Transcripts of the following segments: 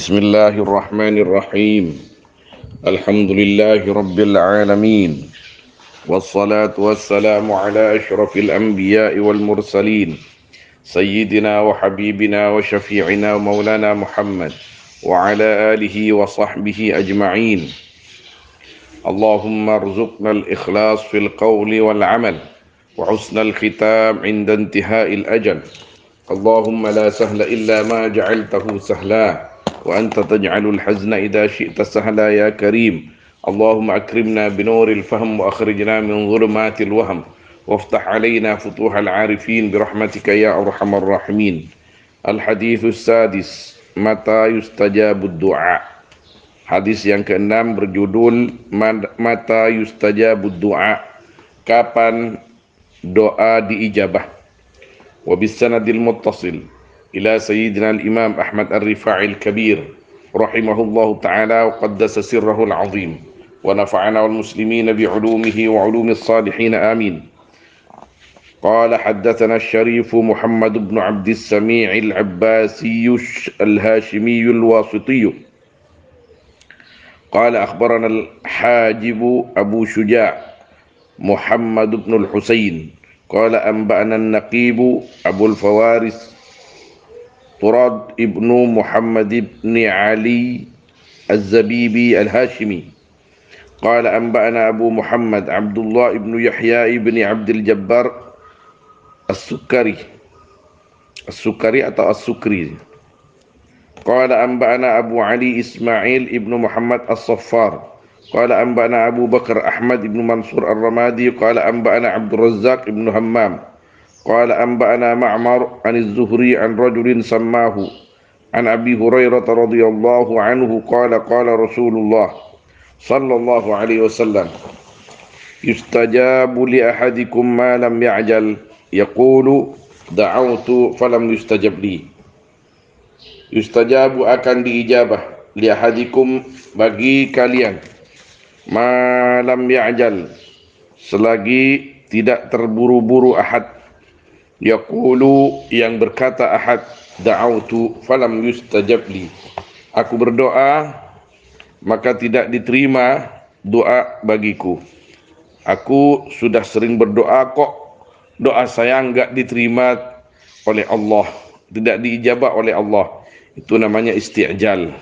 بسم الله الرحمن الرحيم. الحمد لله رب العالمين، والصلاة والسلام على أشرف الأنبياء والمرسلين، سيدنا وحبيبنا وشفيعنا ومولانا محمد وعلى آله وصحبه أجمعين. اللهم ارزقنا الإخلاص في القول والعمل وحسن الختام عند انتهاء الأجل. اللهم لا سهل إلا ما جعلته سهلا وأنت تجعل الحزن إذا شئت سهلا يا كريم. اللهم أكرمنا بنور الفهم وأخرجنا من ظلمات الوهم وافتح علينا فتوح العارفين برحمتك يا أرحم الراحمين. الحديث السادس: متى يستجاب الدعاء. Hadis yang keenam berjudul Mata yustajabud du'a, kapan doa diijabah. Wa bisanadil muttasil ila sayyidina al-imam Ahmad ar-Rifa'i al-Kabir rahimahullahu ta'ala wa qaddasa sirrahu al-azim wa nafa'ana wal muslimina bi'ulumihi wa ulumis salihin amin. Qala haddathana asy-syarif Muhammad ibn Abdis Sami' al-Abbasi al-Hashimi al-Wasiti. قال أخبرنا الحاجب أبو شجاع محمد بن الحسين قال أنبأنا النقيب أبو الفوارس طراد ابن محمد بن علي الزبيبي الهاشمي قال أنبأنا أبو محمد عبد الله بن يحيى بن عبد الجبار السكري atau السكري قال أنبأنا أبو علي إسماعيل ابن محمد الصفار قال أنبأنا أبو بكر أحمد بن منصور الرمادي قال أنبأنا عبد الرزاق بن همام قال أنبأنا معمر عن الزهري عن رجل سماه عن أبي هريرة رضي الله عنه قال قال رسول الله صلى الله عليه وسلم يستجاب لأحدكم ما لم يعجل يقول دعوت فلم يستجب لي. Yustajabu akan diijabah li ahadikum bagi kalian malam ya'jal selagi tidak terburu-buru ahad, yaqulu yang berkata ahad da'autu falam yustajab li, aku berdoa maka tidak diterima doa bagiku, aku sudah sering berdoa kok doa saya enggak diterima oleh Allah, tidak diijabah oleh Allah. Itu namanya isti'jal,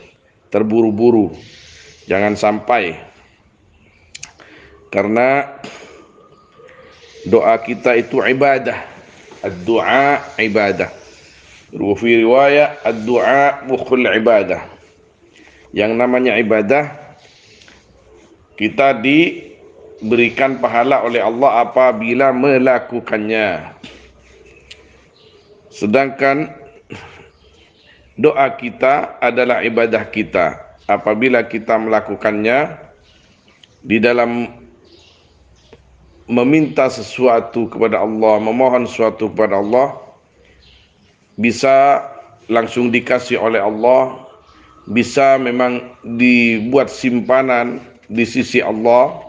terburu-buru. Jangan sampai, karena doa kita itu ibadah. Ad-du'a ibadah. Wa fi riwayah ad-du'a mukhul ibadah. Yang namanya ibadah, kita diberikan pahala oleh Allah apabila melakukannya. Sedangkan doa kita adalah ibadah kita. Apabila kita melakukannya di dalam meminta sesuatu kepada Allah, memohon sesuatu kepada Allah, bisa langsung dikasih oleh Allah, bisa memang dibuat simpanan di sisi Allah,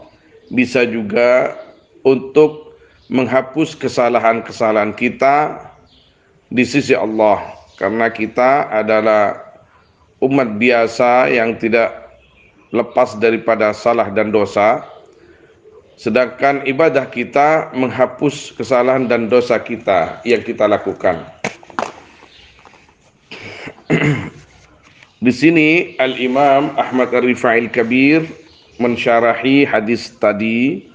bisa juga untuk menghapus kesalahan-kesalahan kita di sisi Allah. Karena kita adalah umat biasa yang tidak lepas daripada salah dan dosa. Sedangkan ibadah kita menghapus kesalahan dan dosa kita yang kita lakukan. Di sini Al-Imam Ahmad ar-Rifa'i al-Kabir mensyarahi hadis tadi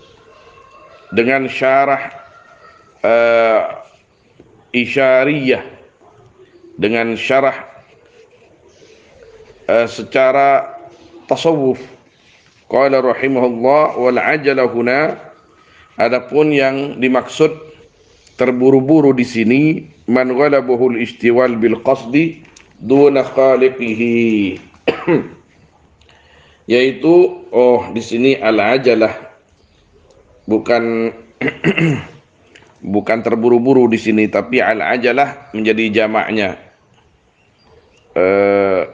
dengan syarah isyariyah, dengan syarah secara tasawuf. Qala rahimahullah wal ajala huna, adapun yang dimaksud terburu-buru di sini, man ghalabahu al-istiwal bil qasdi duna khaliqihi yaitu di sini al-ajalah bukan bukan terburu-buru di sini, tapi al-ajalah menjadi jamaknya.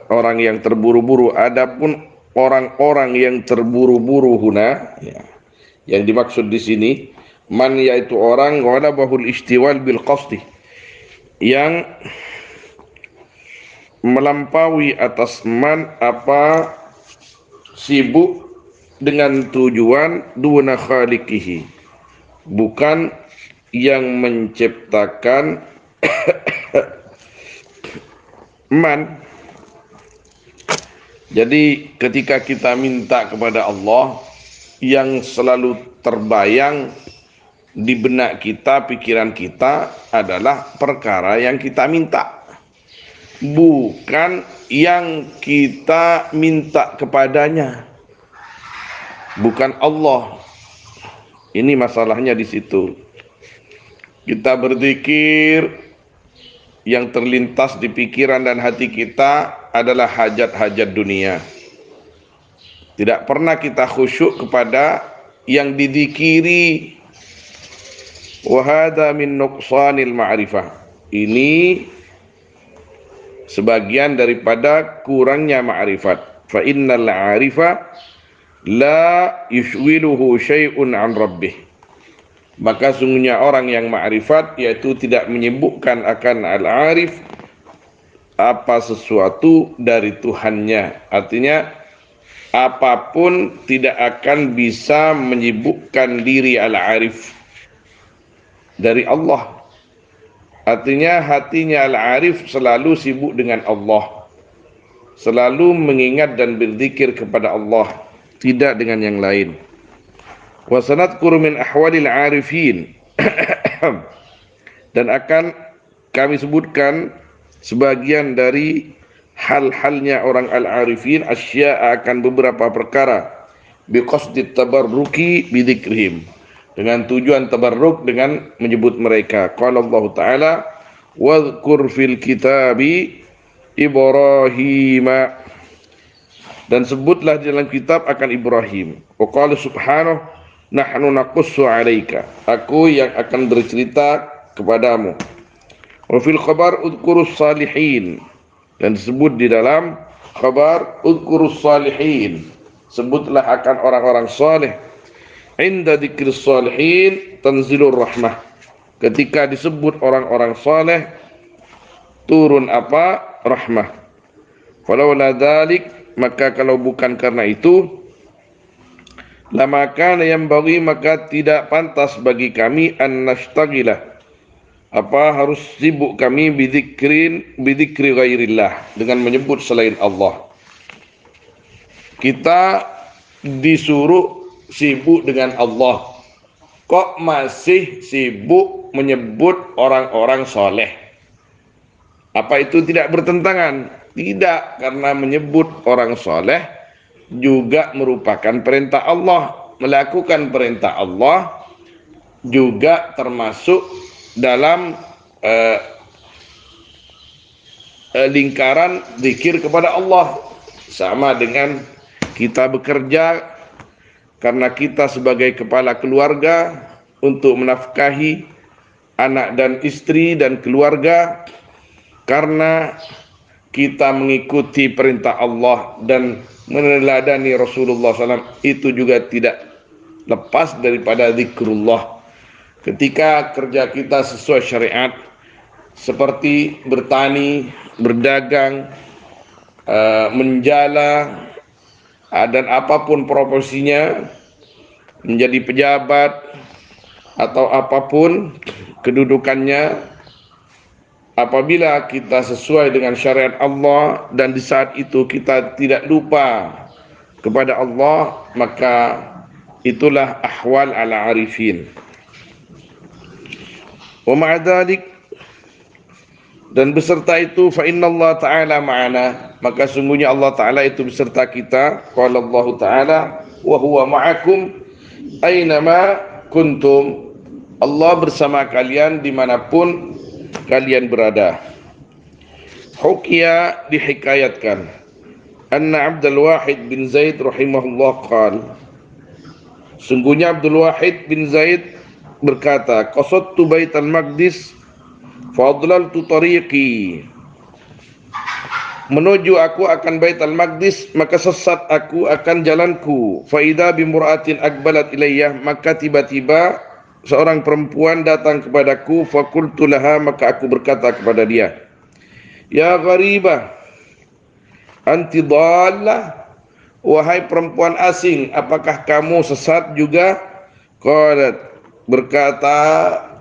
Orang yang terburu-buru. Adapun orang-orang yang terburu-buru huna, ya, yang dimaksud di sini man, yaitu orang ghalabahul istiwal bil qasdi, yang melampaui atas man apa sibuk dengan tujuan duna khaliqihi, bukan yang menciptakan man. Jadi ketika kita minta kepada Allah, yang selalu terbayang di benak kita, pikiran kita adalah perkara yang kita minta, bukan yang kita minta kepadanya, bukan Allah. Ini masalahnya di situ. Kita berzikir, yang terlintas di pikiran dan hati kita adalah hajat-hajat dunia. Tidak pernah kita khusyuk kepada yang didikiri. Wa hadza min nuqsanil ma'rifah. Ini sebagian daripada kurangnya ma'rifat. Fa innal 'arifa la yushghiluhu syai'un 'an rabbih. Maka sungguhnya orang yang ma'rifat, yaitu tidak menyibukkan akan al-arif apa sesuatu dari Tuhannya. Artinya apapun tidak akan bisa menyibukkan diri al-arif dari Allah. Artinya hatinya al-arif selalu sibuk dengan Allah, selalu mengingat dan berzikir kepada Allah, tidak dengan yang lain. Wa sanadkuru min ahwalil arifin dan akan kami sebutkan sebagian dari hal-halnya orang al-arifin, asya'a, akan beberapa perkara, biqasdi tabarruki bidzikrihim, dengan tujuan tabarruk dengan menyebut mereka. Qala Allah Ta'ala wadhkur fil kitabi Ibrahim, dan sebutlah di dalam kitab akan Ibrahim. Wa qala subhanahu nahnu naqussu 'alaika, aku yang akan bercerita kepadamu. Wa fil khabar udhkurus salihin, dan disebut di dalam khabar udhkurus salihin, sebutlah akan orang-orang saleh. Inda dzikris salihin tanzilur rahmah, ketika disebut orang-orang saleh turun apa? Rahmah. Falaula dzalik, maka kalau bukan karena itu, lama kana yang bagi, maka tidak pantas bagi kami an nastagilah, apa harus sibuk kami bidzikri ghairillah, dengan menyebut selain Allah. Kita disuruh sibuk dengan Allah, kok masih sibuk menyebut orang-orang soleh? Apa itu tidak bertentangan? Tidak, karena menyebut orang soleh juga merupakan perintah Allah. Melakukan perintah Allah juga termasuk dalam lingkaran zikir kepada Allah. Sama dengan kita bekerja karena kita sebagai kepala keluarga untuk menafkahi anak dan istri dan keluarga, karena kita mengikuti perintah Allah dan meneladani Rasulullah SAW, itu juga tidak lepas daripada zikrullah. Ketika kerja kita sesuai syariat, seperti bertani, berdagang, menjala, dan apapun profesinya, menjadi pejabat atau apapun kedudukannya, apabila kita sesuai dengan syariat Allah dan di saat itu kita tidak lupa kepada Allah, maka itulah ahwal ala arifin. Wa ma'adzalik, dan beserta itu, fa inna Allah Ta'ala ma'ana, maka sungguhnya Allah Ta'ala itu beserta kita. Qala Allah Ta'ala wa huwa ma'akum aynama kuntum, Allah bersama kalian dimanapun kalian berada. Hukiya, dihikayatkan, anna Abdul Wahid bin Zaid rahimahullah qala, sungguhnya Abdul Wahid bin Zaid berkata, qasadtu Baitul Maqdis fadlaltu tariqi, menuju aku akan Baitul Maqdis, maka sesat aku akan jalanku. Fa idza bi mur'atin aqbalat ilayya, maka tiba-tiba seorang perempuan datang kepadaku. Fa qultu laha, maka aku berkata kepada dia, ya gharibah, anti dhallah, wahai perempuan asing, apakah kamu sesat juga? Qalat, berkata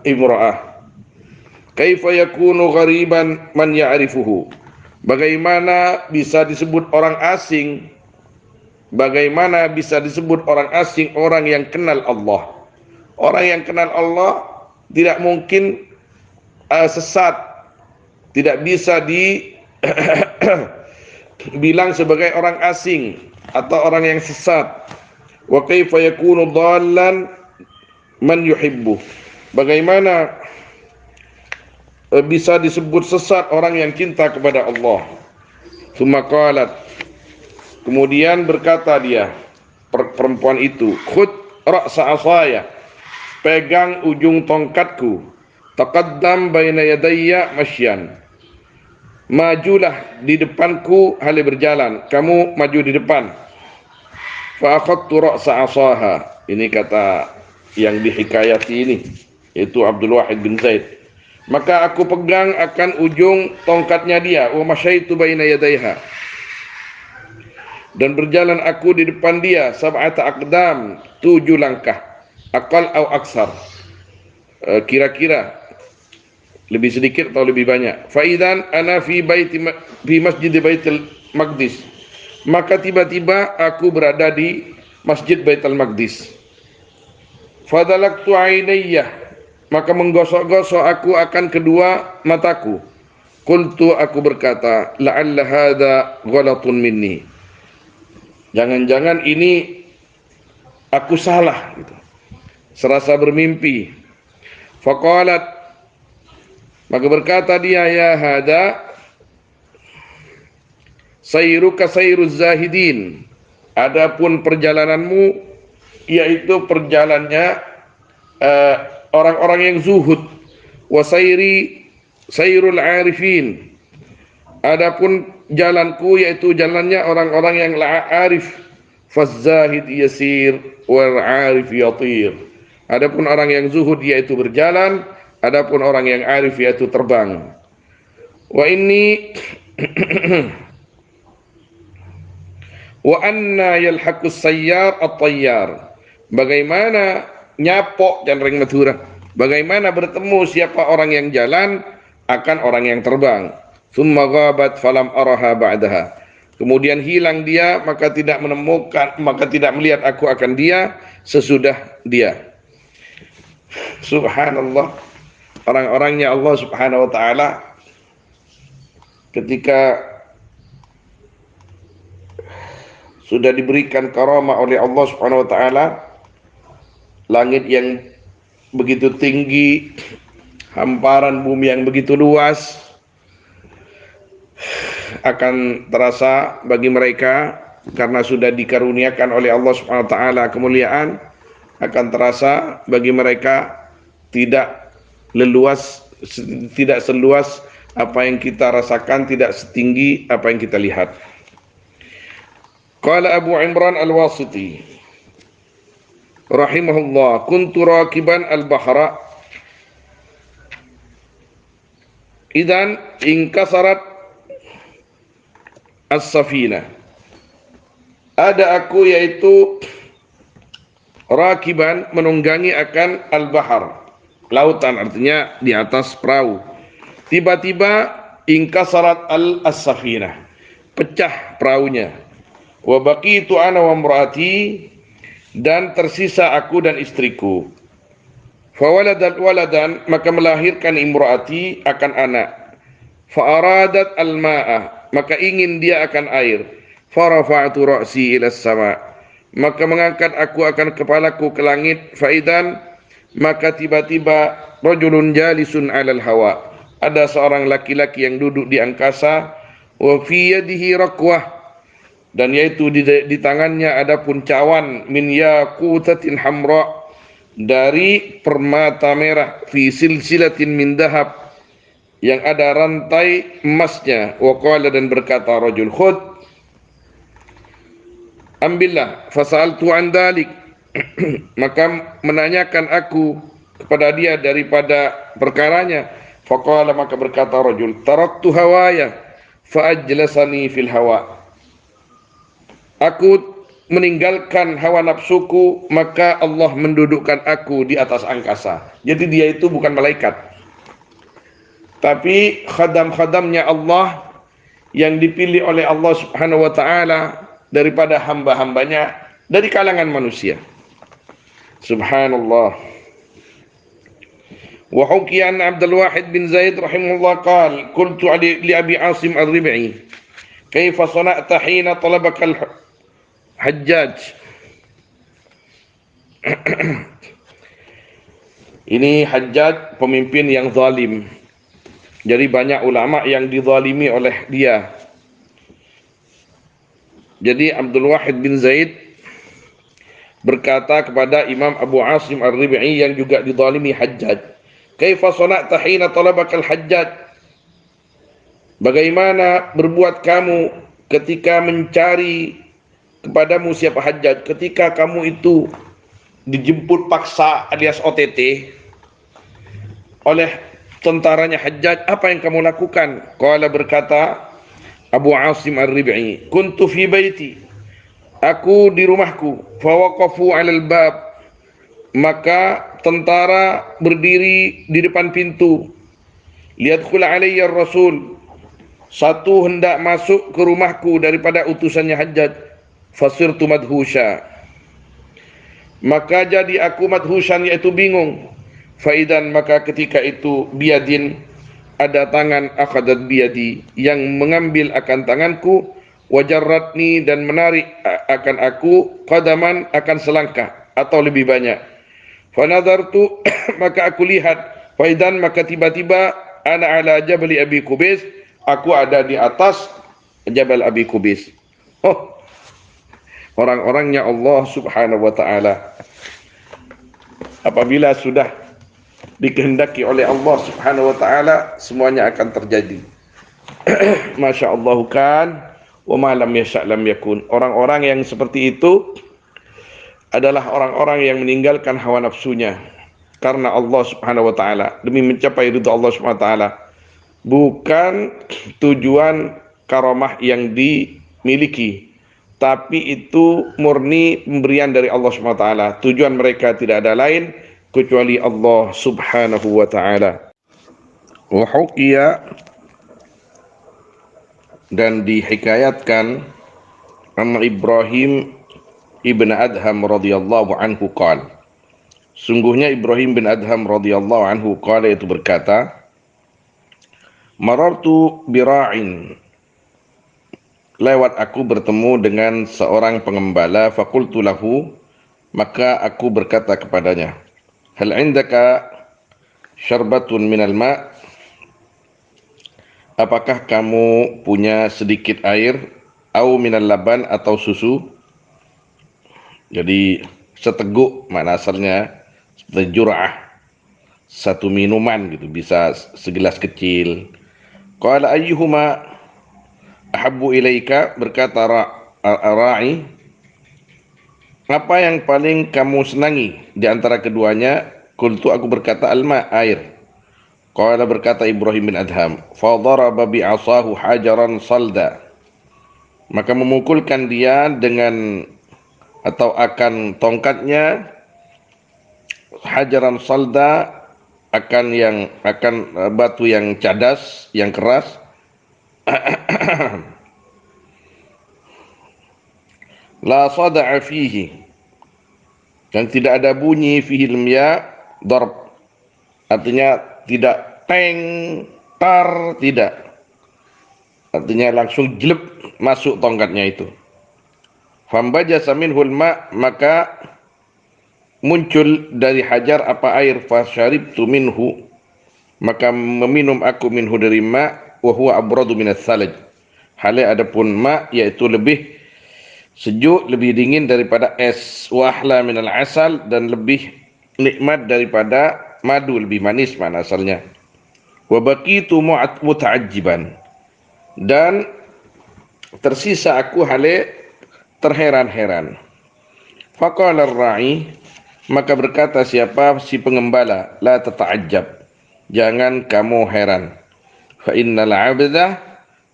imra'ah, kaifa yakunu ghariban man ya'rifuhu, bagaimana bisa disebut orang asing, bagaimana bisa disebut orang asing orang yang kenal Allah? Orang yang kenal Allah tidak mungkin sesat, tidak bisa dibilang sebagai orang asing atau orang yang sesat. Wa kaifa yakunu dhallan man yuhibbu, bagaimana bisa disebut sesat orang yang cinta kepada Allah. Tsumma qalat, kemudian berkata dia, perempuan itu, khud ra'sa asaya, pegang ujung tongkatku, taqaddam baina yadayya masyan, majulah di depanku halih berjalan, kamu maju di depan. Fa akhadtu ra'sa asaha, ini kata yang dihikayati ini, yaitu Abdul Wahid bin Zaid. Maka aku pegang akan ujung tongkatnya dia, wa masyaitu baina yadayha, dan berjalan aku di depan dia, sab'ata aqdam, 7 langkah, aqal au aksar, kira-kira lebih sedikit atau lebih banyak. Faidan ana fi masjid Baitul Maqdis, maka tiba-tiba aku berada di Masjid Baitul Maqdis. Fadalaktu ainiyah, maka menggosok-gosok aku akan kedua mataku. Qultu, aku berkata, la'alla hadha ghalatun minni, jangan-jangan ini aku salah gitu, serasa bermimpi. Faqalat, maka berkata dia, ya hada sayruka sayruz zahidin, adapun perjalananmu yaitu perjalannya orang-orang yang zuhud, wa sayrul arifin, adapun jalanku yaitu jalannya orang-orang yang arif, faz-zahid yasir wal arif yatir, adapun orang yang zuhud yaitu berjalan, adapun orang yang arif yaitu terbang. Wa inni wa anna yalhaqus sayyar at-tayyar, bagaimana nyapok dan ring madura, bagaimana bertemu siapa orang yang jalan akan orang yang terbang. Tsumma ghabat falam araha ba'daha, kemudian hilang dia, maka tidak menemukan, maka tidak melihat aku akan dia sesudah dia. Subhanallah, orang-orangnya Allah Subhanahu wa taala ketika sudah diberikan karamah oleh Allah Subhanahu wa taala, langit yang begitu tinggi, hamparan bumi yang begitu luas, akan terasa bagi mereka karena sudah dikaruniakan oleh Allah Subhanahu wa taala kemuliaan, akan terasa bagi mereka tidak seluas apa yang kita rasakan, tidak setinggi apa yang kita lihat. Qala Abu Imran Al-Wasiti rahimahullah, kuntu rakiban al-bahra idan inkasarat as-safina, ada aku yaitu rakiban menunggangi akan al-bahar, lautan, artinya di atas perahu. Tiba-tiba inkasarat as-safina, pecah perahunya. Wa baqitu ana wa imraati, dan tersisa aku dan istriku. Fa waladan, maka melahirkan imraati akan anak. Fa aradat al-ma'a, maka ingin dia akan air. Fa rafa'tu ra'si ila as-sama', maka mengangkat aku akan kepalaku ke langit. Fa idan, maka tiba-tiba rajulun jalisun 'alal hawa, ada seorang laki-laki yang duduk di angkasa. Wa fi yadihi rakwah, dan yaitu di tangannya ada pun cawan, min yaqutatin hamra, dari permata merah, fi silsilatin min dahab, yang ada rantai emasnya. Wa qala, dan berkata rajul, khud, ambillah. Fasa'altu an dalik, maka menanyakan aku kepada dia daripada perkaranya. Faqala, maka berkata rajul, taraktu hawaya fa ajlasani fil hawa, Aku meninggalkan hawa nafsuku, maka Allah mendudukkan aku di atas angkasa. Jadi dia itu bukan malaikat, tapi khadam-khadamnya Allah yang dipilih oleh Allah Subhanahu wa taala daripada hamba-hambanya dari kalangan manusia. Subhanallah. Wa hukiya an Abdul Wahid bin Zaid rahimahullah qala qultu li Abi Asim Ar-Rib'i kaifa sana'ta hina talabaka al-Hajjaj. Ini Hajjaj pemimpin yang zalim. Jadi banyak ulama yang dizalimi oleh dia. Jadi Abdul Wahid bin Zaid berkata kepada Imam Abu Asim Ar-Rib'i yang juga dizalimi Hajjaj, kaifa sana'ta hina talabakal Hajjaj? Bagaimana berbuat kamu ketika mencari kepadamu siapa Hajjaj, ketika kamu itu dijemput paksa alias OTT oleh tentaranya Hajjaj, apa yang kamu lakukan? Qala, berkata Abu Asim Ar-Rib'i, kuntu fi baiti, aku di rumahku, fawaqafu 'alal bab, maka tentara berdiri di depan pintu, liyadkhul alayya ar-rasul, satu hendak masuk ke rumahku daripada utusannya Hajjaj, fasirtu madhusha, maka jadi aku madhushan, yaitu bingung. Faidan, maka ketika itu biadin, ada tangan, akhadat biyadi, yang mengambil akan tanganku, wajarratni, dan menarik akan aku, qadaman, akan selangkah atau lebih banyak. Fanadartu, maka aku lihat, faidan, maka tiba-tiba ana ala jabali Abi Kubais, aku ada di atas Jabal Abi Kubais. Oh, orang-orangnya Allah Subhanahu wa taala. Apabila sudah dikehendaki oleh Allah Subhanahu wa taala, semuanya akan terjadi. Masya Allah kan, wa ma lam yasha' lam yakun. Orang-orang yang seperti itu adalah orang-orang yang meninggalkan hawa nafsunya karena Allah Subhanahu wa taala, demi mencapai ridha Allah Subhanahu wa taala, bukan tujuan karamah yang dimiliki, tapi itu murni pemberian dari Allah Subhanahu wa taala. Tujuan mereka tidak ada lain kecuali Allah Subhanahu wa taala. Wa huqiya, dan dihikayatkan, an Ibrahim ibn Adham radhiyallahu anhu qala, sungguhnya Ibrahim bin Adham radhiyallahu anhu qala, itu berkata, marartu bira'in, lewat aku bertemu dengan seorang pengembala, faqultu lahu, maka aku berkata kepadanya, hal indaka syarbatun minal ma', apakah kamu punya sedikit air, au minal laban, atau susu. Jadi seteguk makna asalnya, seperti jur'ah, satu minuman gitu, bisa segelas kecil. Qala ayyuhuma ahabbu ilaika, berkata ra'i, apa yang paling kamu senangi di antara keduanya? Qultu, aku berkata, alma, air. Qala, berkata Ibrahim bin Adham, fa daraba bi 'asahu hajaran salda, maka memukulkan dia dengan atau akan tongkatnya, hajaran salda, akan batu yang cadas, yang keras. La sada'a fihi, dan tidak ada bunyi, fihi lemya darb, artinya tidak teng tar, tidak, artinya langsung jelep masuk tongkatnya itu. Fambajasa minhul ma', maka muncul dari hajar apa, air. Fasyaribtu minhu, maka meminum aku minhu dari ma', wa huwa abradu minas salaj, hale adapun ma', yaitu lebih sejuk, lebih dingin daripada es. Wa ahla minal asal, dan lebih nikmat daripada madu, lebih manis mana asalnya. Wa baqitu muta'ajjiban, dan tersisa aku hale terheran-heran. Faqala ar-ra'i, maka berkata siapa, si pengembala, la tata'ajjab, jangan kamu heran. Fa innal 'abda,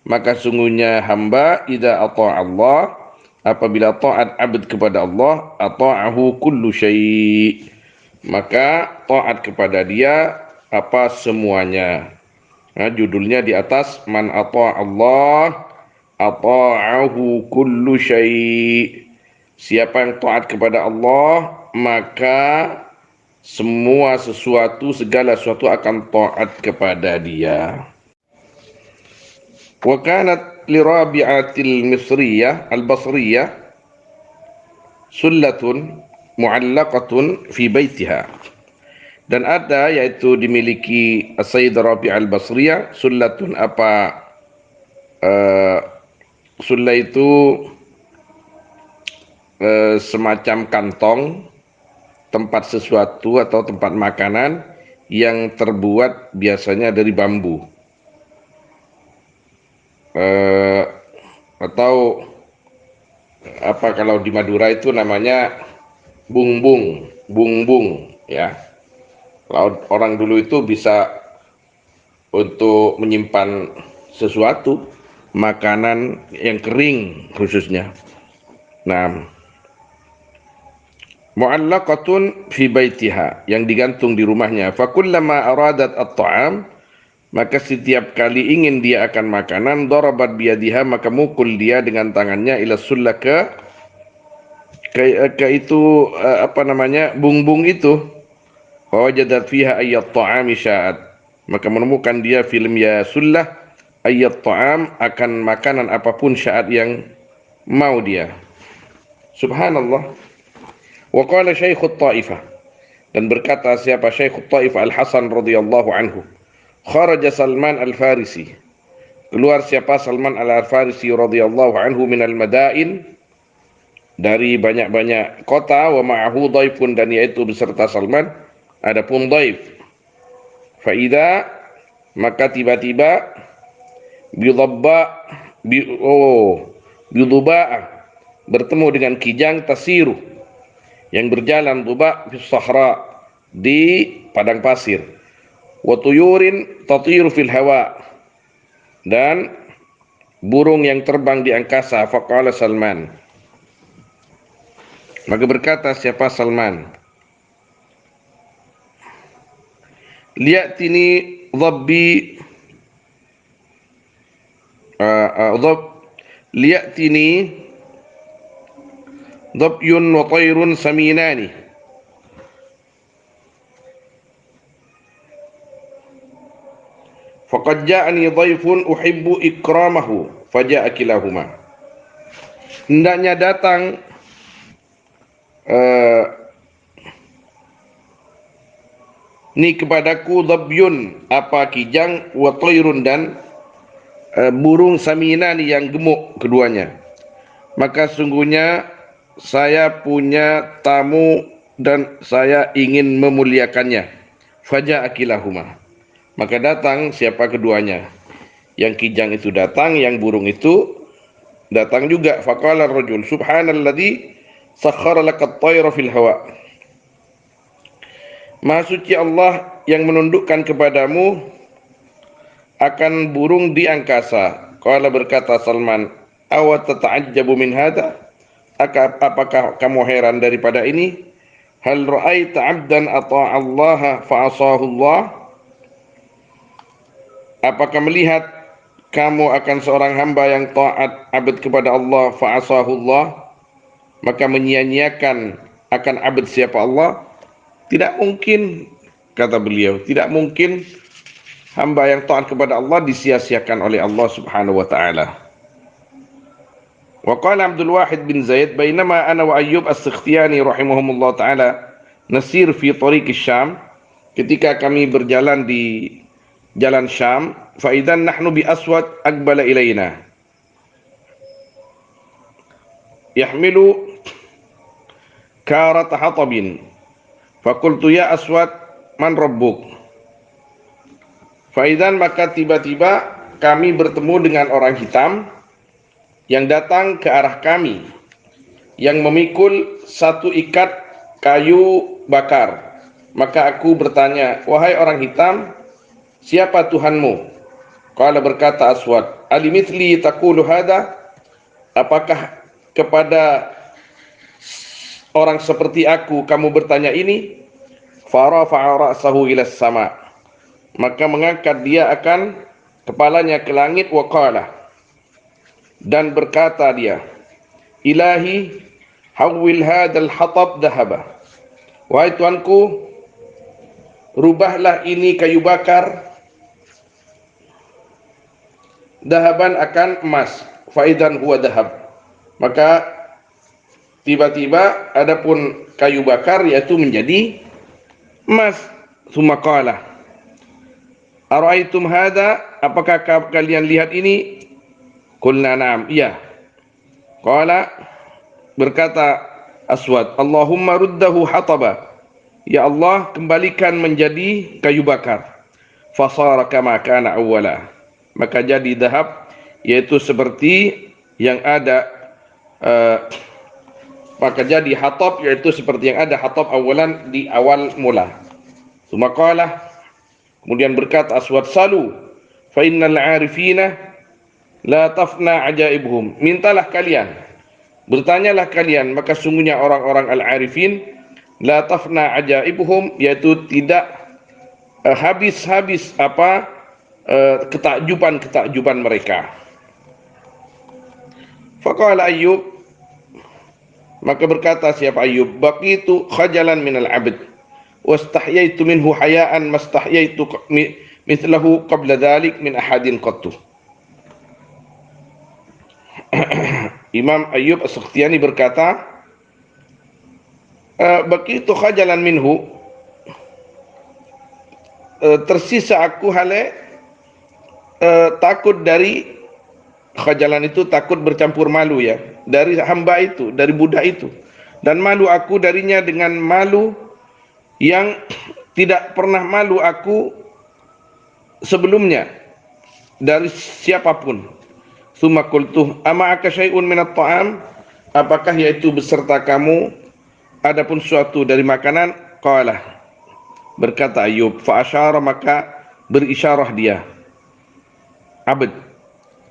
maka sungguhnya hamba, idza ata'a Allah, apabila taat abd kepada Allah, ata'ahu kullu syai', maka taat kepada dia apa semuanya. Nah, judulnya di atas, man ata' Allah ata'ahu kullu syai'. Siapa yang taat kepada Allah, maka semua sesuatu, segala sesuatu akan taat kepada dia. Wa kanat li Rabi'atil Misriyah al-Basriyah sullatun mu'allaqatun fi baitiha. Dan ada, yaitu dimiliki Sayyidah Rabi'ah al-Basriyah, sullatun apa, sulla itu semacam kantong tempat sesuatu atau tempat makanan yang terbuat biasanya dari bambu, atau apa kalau di Madura itu namanya bungbung ya. Kalau orang dulu itu bisa untuk menyimpan sesuatu, makanan yang kering khususnya. Nah, mu'allaqatun fi baitiha, yang digantung di rumahnya. Fa kullama aradat at-ta'am, maka setiap kali ingin dia akan makanan, darabat biyadiha, maka mukul dia dengan tangannya, ila sulla ke itu apa namanya, bungbung itu. Wa wajadat fiha ayyat ta'ami sya'at, maka menemukan dia film ya sullah ayyat ta'am, akan makanan apapun sya'at yang mau dia. Subhanallah. Wa qala Syekhut Taifah, dan berkata siapa Syekhut Taifah Al-Hasan radhiyallahu anhu, kharaja Salman Al-Farisi, keluar siapa Salman Al-Farisi radhiyallahu anhu, minal madain, dari banyak-banyak kota, wa ma'ahu dhaifun, dan yaitu beserta Salman ada pun dhaif. Faida, maka tiba-tiba biduba'ah, bertemu dengan kijang, tasiru, yang berjalan, duba fi sahra, di padang pasir, wa tuyurin tatiru fil hawa, dan burung yang terbang di angkasa. Faqala Salman, maka berkata siapa Salman, liya'tini dhabbi liya'tini dhabyun wa tayrun saminani, faqad ja'ani dhaifun uhibbu ikramahu faja'a kilahuma. Hendaknya datang ni kepadaku dhabyun apa kijang, wa tayrun, dan burung saminani yang gemuk keduanya. Maka sungguhnya saya punya tamu dan saya ingin memuliakannya. Faja'a kilahuma, maka datang siapa keduanya. Yang kijang itu datang, yang burung itu datang juga. Faqala ar-rajul subhanalladzi sakhkhara lakat tayra fil hawa, Maha suci Allah yang menundukkan kepadamu akan burung di angkasa. Qala, berkata Salman, awa tata'ajjabu min hadha, apakah kamu heran daripada ini? Hal ra'aita 'abdan ata'a Allah fa asahu Allah, apakah melihat kamu akan seorang hamba yang taat abd kepada Allah, fa asahu Allah, maka menyia-nyiakan akan abd siapa Allah? Tidak mungkin, kata beliau, tidak mungkin hamba yang taat kepada Allah disia-siakan oleh Allah Subhanahu wa taala. Wa qala Abdul Wahid bin Zaid, bainama ana wa Ayyub As-Sikhtiyani rahimahumullah taala nasir fi tariq Syam, ketika kami berjalan di jalan Syam, fa idzan nahnu bi aswad aqbala ilaina yahmilu karat hatabin, fakultu ya aswad man rabbuk. Faidan, maka tiba-tiba kami bertemu dengan orang hitam yang datang ke arah kami, yang memikul satu ikat kayu bakar. Maka aku bertanya, wahai orang hitam, siapa Tuhanmu? Qala, berkata Aswad, alimithli taqulu hada, apakah kepada orang seperti aku kamu bertanya ini? Farafa'a ra'sahu ila sama, maka mengangkat dia akan kepalanya ke langit, wa qala, dan berkata dia, Ilahi hawwil hadzal hatab dhahaba, wahai Tuanku, rubahlah ini kayu bakar dahaban akan emas, faidan huwa dahab, maka tiba-tiba adapun kayu bakar yaitu menjadi emas. Summa qala, ara'aitum hadza, apakah kalian lihat ini? Qulna na'am, iya. Qala, berkata Aswad, Allahumma ruddahu hataba, ya Allah kembalikan menjadi kayu bakar. Fasara kama kana awwala, maka jadi dahab, yaitu seperti yang ada maka jadi hatab, yaitu seperti yang ada hatab awalan di awal mula. Sumaqalah, kemudian berkata Aswad, salu fa innal arifina la tafna ajaibuhum, mintalah kalian, bertanyalah kalian, maka sungguhnya orang-orang al-arifin la tafna ajaibuhum, yaitu tidak habis-habis ketakjuban mereka. Faqala Ayyub, maka berkata siapa Ayyub, baqitu khajalan minal abd wastahyaitu minhu hayaan mastahyaitu mithlahu qabla dhalik min ahadin qattu. Imam Ayyub As-Sakhtiyani berkata, baqitu khajalan minhu, tersisa aku takut dari khajalan, itu takut bercampur malu ya, dari hamba itu, dari budak itu, dan malu aku darinya dengan malu yang tidak pernah malu aku sebelumnya dari siapapun. Tsumma qultu ama'aka syai'un minat ta'am, apakah yaitu beserta kamu adapun suatu dari makanan? Qala, berkata Ayub, fa asyara, maka berisyarah dia abd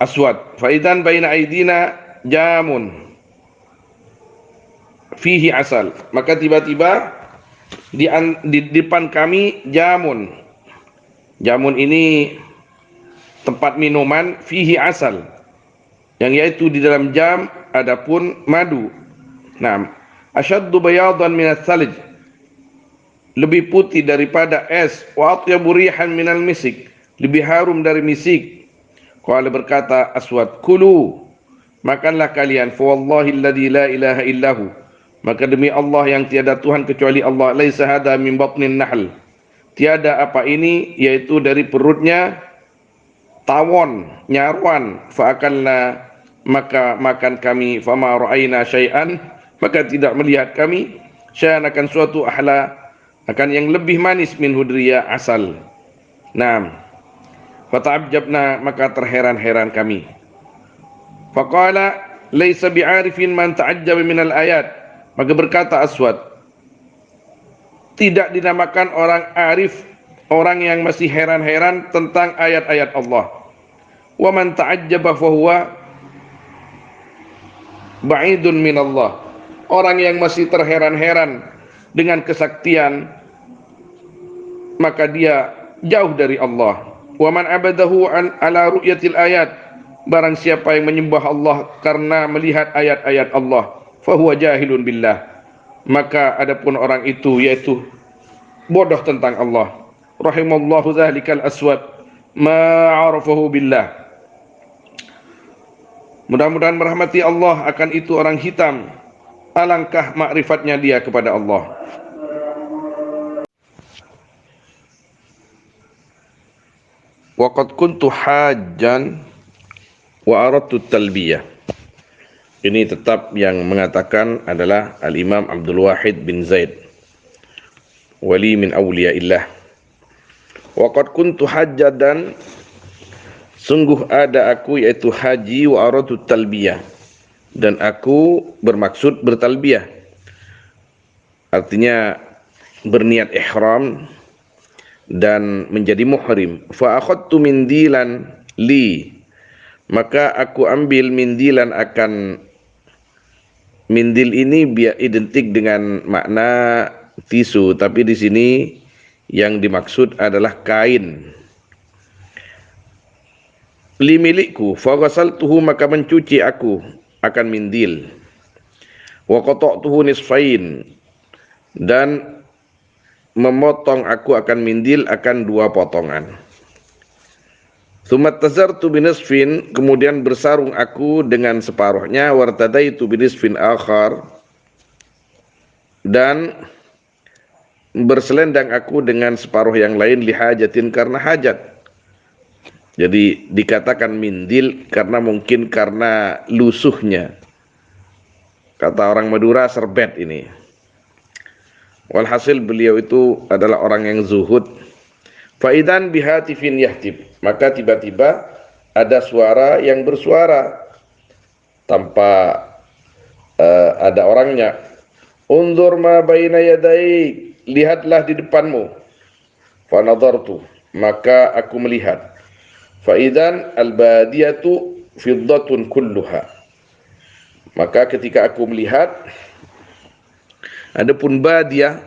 Aswad, faidan baina aidina jamun fihi asal, maka tiba-tiba di depan kami jamun. Jamun ini tempat minuman, fihi asal, yang yaitu di dalam jam adapun madu. Naam, asyaddu bayadan minats salj, lebih putih daripada es, wa atyabu rihan minal misik, lebih harum dari misik. Qala, berkata Aswad, kulu, makanlah kalian, fa wallahi alladzi la ilaha illahu, maka demi Allah yang tiada Tuhan kecuali Allah, laisa hada min batnin nahl, tiada apa ini yaitu dari perutnya tawon, nyarwan, fa akalna, maka makan kami, fama ra'aina syai'an, maka tidak melihat kami, syai'an akan suatu, ahla, akan yang lebih manis, min hudriya, asal. Naam, fata'abjabna, maka terheran-heran kami. Faqala laisa bi'arifin man ta'ajjaba minal ayat, maka berkata Aswad, tidak dinamakan orang arif orang yang masih heran-heran tentang ayat-ayat Allah. Wa man ta'ajjaba fahuwa ba'idun minallah, orang yang masih terheran-heran dengan kesaktian, maka dia jauh dari Allah. Wa man abadahu ala ru'yatil ayat, barang siapa yang menyembah Allah karena melihat ayat-ayat Allah, fahuwa jahilun billah, maka adapun orang itu yaitu bodoh tentang Allah. Rahimallahu dzalikal aswad ma 'arafahu billah, mudah-mudahan merahmati Allah akan itu orang hitam, alangkah makrifatnya dia kepada Allah. Waqad kuntu hajjan wa aradtu talbiyah. Ini tetap yang mengatakan adalah Al-Imam Abdul Wahid bin Zaid, wali min awliyaillah. Waqad kuntu hajjan, dan sungguh ada aku yaitu haji, wa aradtu talbiyah, dan aku bermaksud bertalbiyah, artinya berniat ihram dan menjadi muhrim. Fa akhadtu mindilan li, maka aku ambil mindilan akan mindil ini identik dengan makna tisu, tapi di sini yang dimaksud adalah kain. Li milikku, faghasaltuhu, maka mencuci aku akan mindil. Wa qata'tuhu nisfain, dan memotong aku akan mindil akan 2 potongan. Tsumma tazartu binisfin, kemudian bersarung aku dengan separuhnya, wartadaitu binisfin akhar, dan berselendang aku dengan separuh yang lain, lihajatin, karena hajat. Jadi dikatakan mindil karena mungkin karena lusuhnya. Kata orang Madura, serbet ini. Walhasil beliau itu adalah orang yang zuhud. Faidan bihatifin yahtib, maka tiba-tiba ada suara yang bersuara tanpa ada orangnya. Undur ma baina yadaik, lihatlah di depanmu. Fa nadartu, maka aku melihat. Faidan al-badiyatu fiddatun kulluha, maka ketika aku melihat, adapun badiyah,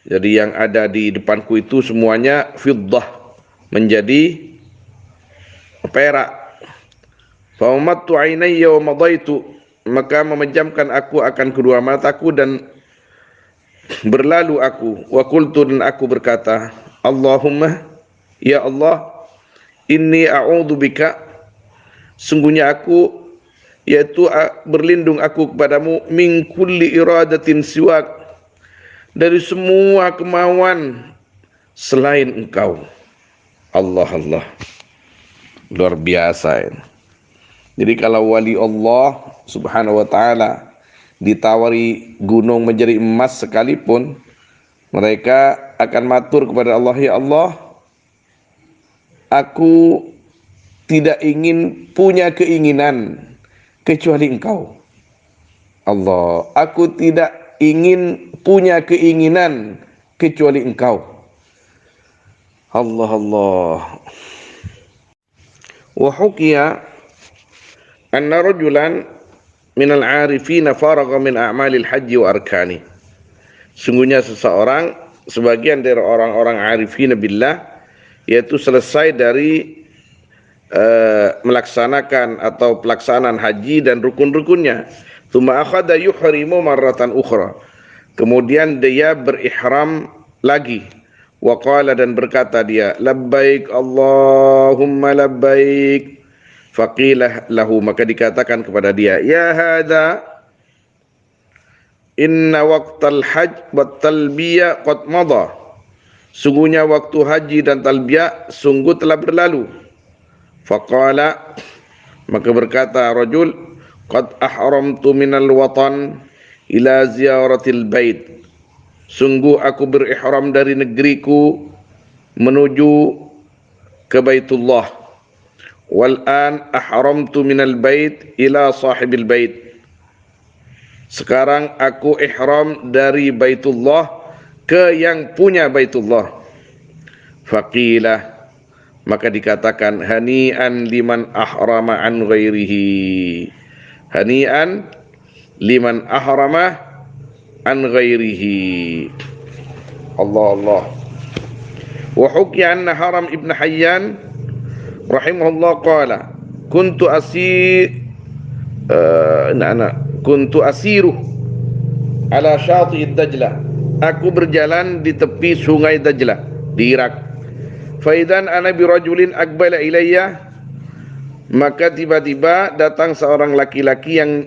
jadi yang ada di depanku itu semuanya fiddah, menjadi perak. Fa umattu ainayya wa madaitu, maka memejamkan aku akan kedua mataku dan berlalu aku. Wa qultu, dan aku berkata, Allahumma, ya Allah, inni a'udzu bika, sungguhnya aku, yaitu berlindung aku kepadamu, min kulli iradatin siwak, dari semua kemauan selain engkau. Allah, Allah, luar biasa ini. Jadi kalau wali Allah subhanahu wa ta'ala ditawari gunung menjadi emas sekalipun, mereka akan matur kepada Allah, ya Allah, aku tidak ingin punya keinginan kecuali engkau. Allah, aku tidak ingin punya keinginan kecuali engkau. Allah, Allah. Wa hukiya anna rajulan minal arifina faragha min a'malil haji wa arkani. Sungguhnya seseorang, sebagian dari orang-orang arifina billah, yaitu selesai dari melaksanakan atau pelaksanaan haji dan rukun-rukunnya. Tsumma akhadha yuhrimu marratan ukhra, kemudian dia berihram lagi. Wa qala, dan berkata dia, labbaik Allahumma labbaik. Faqila lahu, maka dikatakan kepada dia, ya hadza, inna waqtal hajj wat talbiyah qad madha, sungguhnya waktu haji dan talbiyah sungguh telah berlalu. Faqala, maka berkata rajul, qad ahramtu minal watan ila ziyaratil bait, sungguh aku berihram dari negeriku menuju ke Baitullah. Wal an ahramtu minal bait ila sahibil bait, sekarang aku ihram dari Baitullah ke yang punya Baitullah. Faqila, maka dikatakan, hani'an liman ahrama an ghairihi, hani'an liman ahrama an ghairihi. Allah, Allah. Wa hukiya anna Haram ibn Hayyan rahimahullah qala, kuntu asiru ala syati'id Dajlah, aku berjalan di tepi sungai Dajlah di Irak. Faidan ana birajulin aqbala ilayya, maka tiba-tiba datang seorang laki-laki yang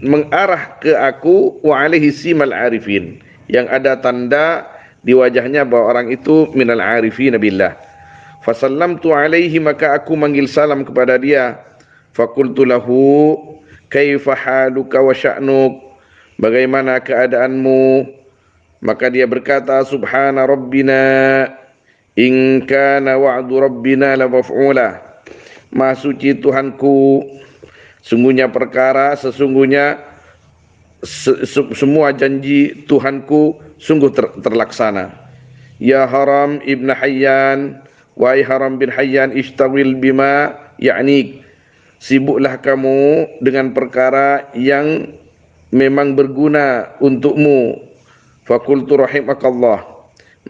mengarah ke aku, wa alaihi simal arifin, yang ada tanda di wajahnya bahwa orang itu minal arifin billah. Fasallamtu alaihi, maka aku manggil salam kepada dia. Faqultu lahu, kaifa haluka wa sya'nuk, bagaimana keadaanmu? Maka dia berkata, subhana rabbina in kana wa'du rabbina la maf'ula, maha suci Tuhanku, sesungguhnya semua janji Tuhanku sungguh terlaksana. Ya Haram ibn Hayyan, wahai Haram bin Hayyan, ishtawil bima ya'nik, sibuklah kamu dengan perkara yang memang berguna untukmu. Fakultu rahimakallah,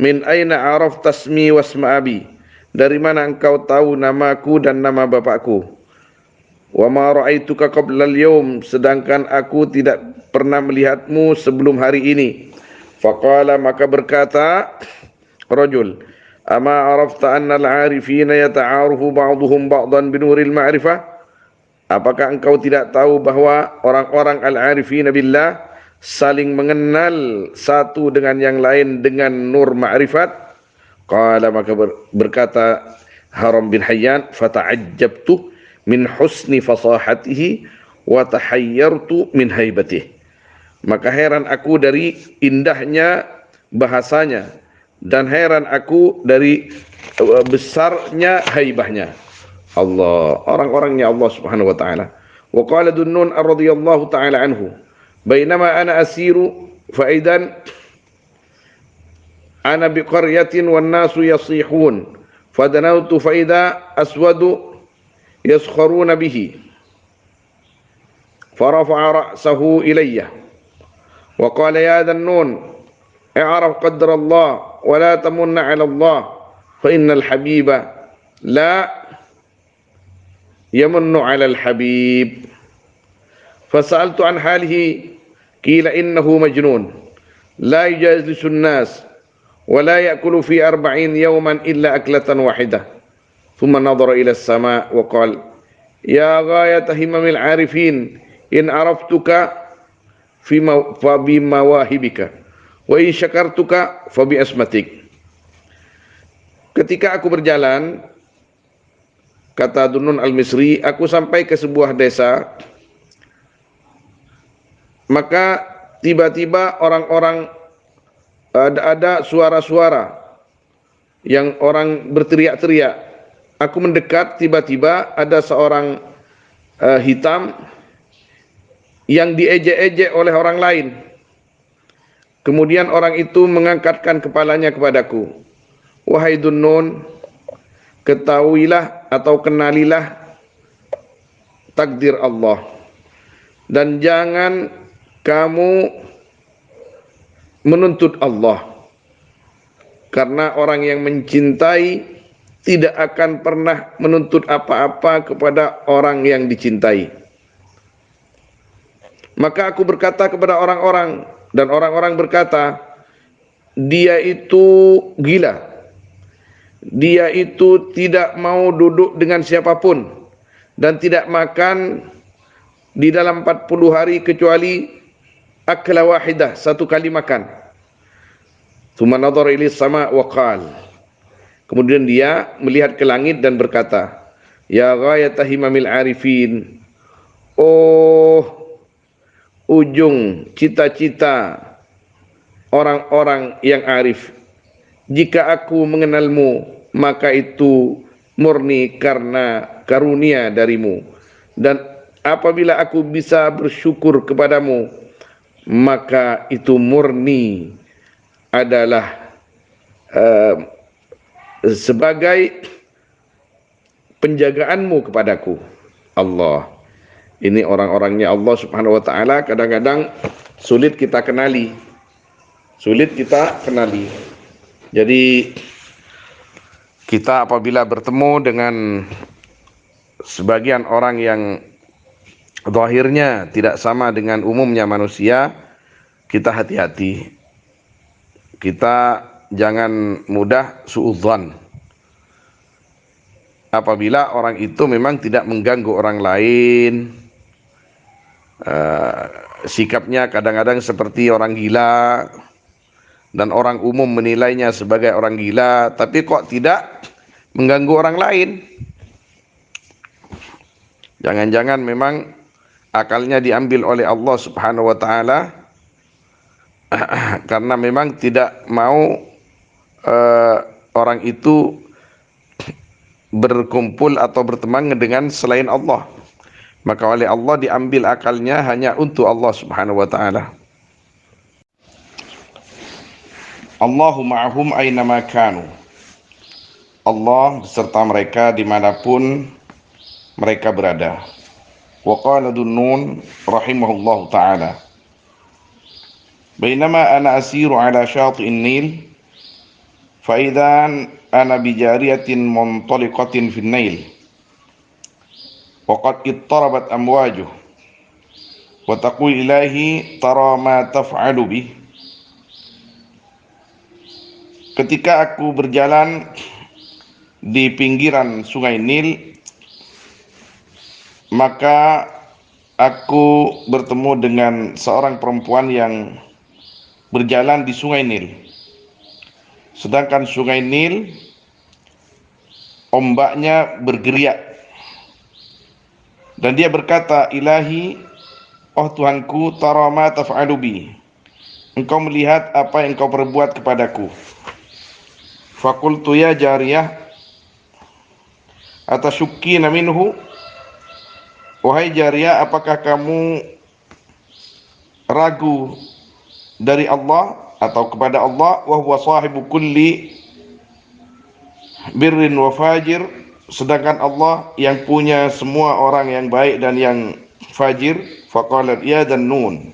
min aina araf tasmi wasma abi, dari mana engkau tahu namaku dan nama bapakku? Wa ma ra'aituka qabla al-yawm, sedangkan aku tidak pernah melihatmu sebelum hari ini. Faqala, maka berkata rajul, ama arafta anna al-arifina yata'arufu ba'duhum ba'dan binuril ma'rifah? Apakah engkau tidak tahu bahwa orang-orang al-arifina billah saling mengenal satu dengan yang lain dengan nur ma'rifat? Qala, maka berkata Haram bin Hayyan, fata'ajjabtu min husni fasahatihi wa tahayyartu min haibatihi. Maka heran aku dari indahnya bahasanya dan heran aku dari besarnya haibahnya. Allah, orang-orangnya Allah Subhanahu wa taala. Wa qala Dunnun radhiyallahu taala anhu, bainama ana asiru fa idan ana biqaryatin wan nasu yasihun fadanawtu fa idza aswadu yaskharuna bihi farafa'a ra'sahu ilayya wa qala ya Dunnun i'raf qadra Allah wa la tamunna 'ala Allah fa innal habiba la yamunnu 'ala al-habib. Fasa'altu an halihi qila innahu majnun la yujalisu an-nas wa la ya'kulu fi 40 yawman illa aklatan wahidah. Thumma nadhara ila as-sama' wa qala ya ghayata himamil 'arifin in 'araftuka fa bi mawahibika wa in syakartuka fa bi asmatik. Ketika aku berjalan, kata Dunnun al-Misri, aku sampai ke sebuah desa, maka tiba-tiba orang-orang ada suara-suara yang orang berteriak-teriak. Aku mendekat, tiba-tiba ada seorang hitam yang diejek-ejek oleh orang lain. Kemudian orang itu mengangkatkan kepalanya kepadaku. Wahai Dunnun, ketahuilah atau kenalilah takdir Allah, dan jangan kamu menuntut Allah, karena orang yang mencintai tidak akan pernah menuntut apa-apa kepada orang yang dicintai. Maka aku berkata kepada orang-orang, dan orang-orang berkata, dia itu gila. Dia itu tidak mau duduk dengan siapapun dan tidak makan di dalam 40 hari kecuali akla wahidah, satu kali makan. Tsumma nadhara ila sama wa qala, kemudian dia melihat ke langit dan berkata, ya ghayata himamil arifin, oh ujung cita-cita orang-orang yang arif, jika aku mengenalmu, maka itu murni karena karunia darimu. Dan apabila aku bisa bersyukur kepadamu, maka itu murni adalah sebagai penjagaanmu kepadaku. Allah. Ini orang-orangnya Allah Subhanahu wa taala kadang-kadang sulit kita kenali. Sulit kita kenali. Jadi kita apabila bertemu dengan sebagian orang yang zahirnya tidak sama dengan umumnya manusia, kita hati-hati. Kita jangan mudah suudzon. Apabila orang itu memang tidak mengganggu orang lain, sikapnya kadang-kadang seperti orang gila, dan orang umum menilainya sebagai orang gila, tapi kok tidak mengganggu orang lain. Jangan-jangan memang akalnya diambil oleh Allah Subhanahu wa taala karena memang tidak mau orang itu berkumpul atau berteman dengan selain Allah. Maka oleh Allah diambil akalnya hanya untuk Allah Subhanahu wa taala. Allahu ma'ahum aynama kanu. Allah beserta mereka dimanapun mereka berada. Wa qala Dunnun rahimahullahu ta'ala, Bainama ana asiru ala syati'in Nil fa idzan ana bi jariyatin muntaliqatin fin Nail wa qad ittarabat amwajuh wa taqul ilahi tara ma taf'alu bih. Ketika aku berjalan di pinggiran sungai Nil, maka aku bertemu dengan seorang perempuan yang berjalan di sungai Nil. Sedangkan sungai Nil ombaknya bergeriak. Dan dia berkata, Ilahi, oh Tuhanku, tara ma taf'alu bi. Engkau melihat apa yang engkau perbuat kepadaku. Fakultu ya jariyah atasyukkina minhu. Wahai jariyah, apakah kamu ragu dari Allah atau kepada Allah? Wa huwa sahibu kulli birrin wa fajir. Sedangkan Allah yang punya semua orang yang baik dan yang fajir. Faqalat ya Dhunnun,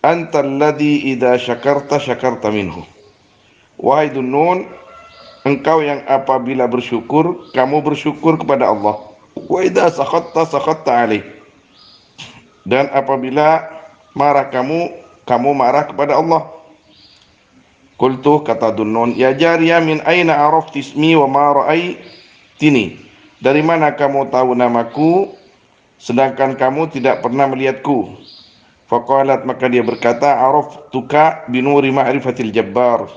anta alladhi idza syakarta syakarta minhu. Wahai Dhunnun, engkau yang apabila bersyukur, kamu bersyukur kepada Allah. Wa idza sakhatta sakhatta alaih. Dan apabila marah kamu marah kepada Allah. Qultu, kata Dhunnun, ya jariyah, min aina arafti ismi wa ma ra'aitini. Dari mana kamu tahu namaku sedangkan kamu tidak pernah melihatku? Faqalat, maka dia berkata, araftuka binuri ma'rifatil jabbar.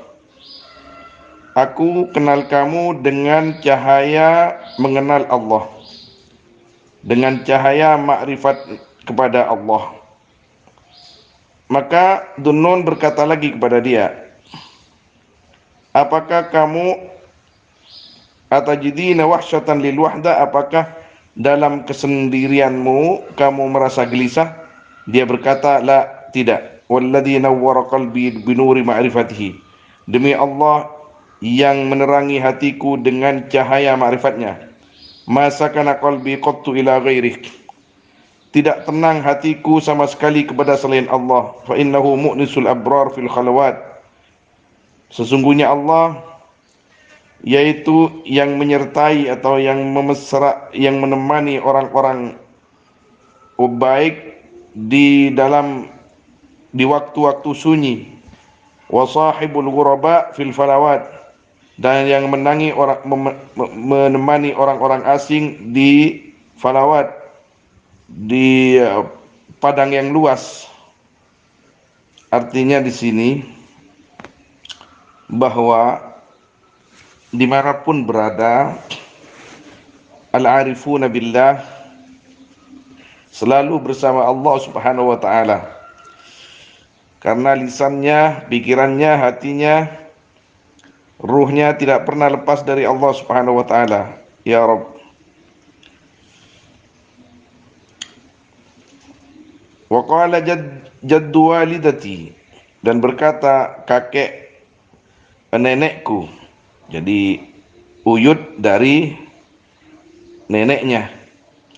Aku kenal kamu dengan cahaya mengenal Allah, dengan cahaya makrifat kepada Allah. Maka Dhunnun berkata lagi kepada dia, apakah kamu atajidina wahsyatan lil wahda, apakah dalam kesendirianmu kamu merasa gelisah? Dia berkata, la, tidak. Walladzi nawwara qalbi binuri ma'rifatihi. Demi Allah yang menerangi hatiku dengan cahaya ma'rifatnya. Ma sakana qalbi qattu ila ghairih. Tidak tenang hatiku sama sekali kepada selain Allah. Fa innahu mu'nisul abrar fil khalawat. Sesungguhnya Allah yaitu yang menyertai atau yang memesra, yang menemani orang-orang baik di waktu-waktu sunyi. Wa sahibul ghuraba fil falawat. Dan yang menemani orang-orang asing di falawat, di padang yang luas. Artinya di sini bahwa dimanapun berada, al-arifuna billah selalu bersama Allah Subhanahu wa ta'ala, karena lisannya, pikirannya, hatinya, ruhnya tidak pernah lepas dari Allah Subhanahu wa ta'ala. Ya Rabb, wa qala jaddu walidati, dan berkata kakek nenekku, jadi uyut dari neneknya,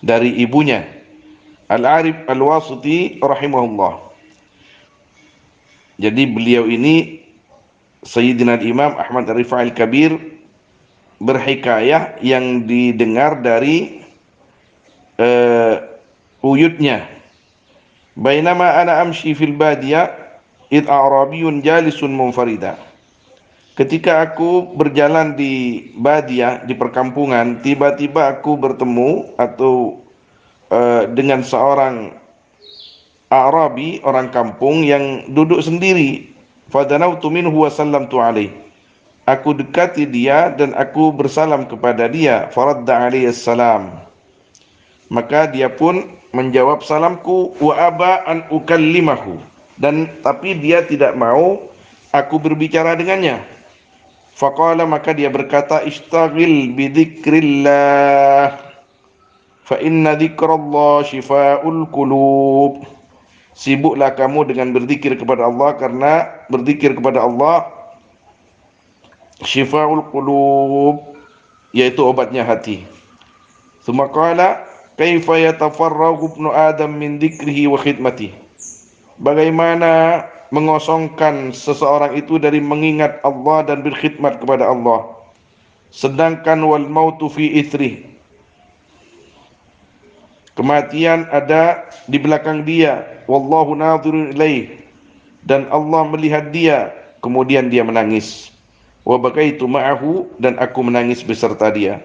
dari ibunya, Al-Arif Al-Wasiti rahimahullah. Jadi beliau ini Sayyidina Imam Ahmad Rifa'il Kabir berhikayah yang didengar dari uyutnya. Bainama ana amshi fil badiyah id a'rabiyun jalisun munfarida. Ketika aku berjalan di badiyah, di perkampungan, tiba-tiba aku bertemu atau dengan seorang Arabi, orang kampung yang duduk sendiri. Fadanautu minhu wa sallamtu alaih. Aku dekati dia dan aku bersalam kepada dia. Faradda alaihi salam. Maka dia pun menjawab salamku. Wa aba an ukallimahu. Dan tapi dia tidak mau aku berbicara dengannya. Faqala, maka dia berkata, ishtaghil bidzikrillah fa inna dzikrallah shifaa'ul qulub. Sibuklah kamu dengan berzikir kepada Allah, karena berzikir kepada Allah shifaa'ul qulub, yaitu obatnya hati. Tsumma qala kaifa yatafarraghu ibnu adam min dzikrihi wa khidmatihi. Bagaimana mengosongkan seseorang itu dari mengingat Allah dan berkhidmat kepada Allah. Sedangkan wal mautu fi ithrih, kematian ada di belakang dia. Wallahu nadhirun ilaih, dan Allah melihat dia, kemudian dia menangis. Wa bakaitu ma'ahu, dan aku menangis beserta dia.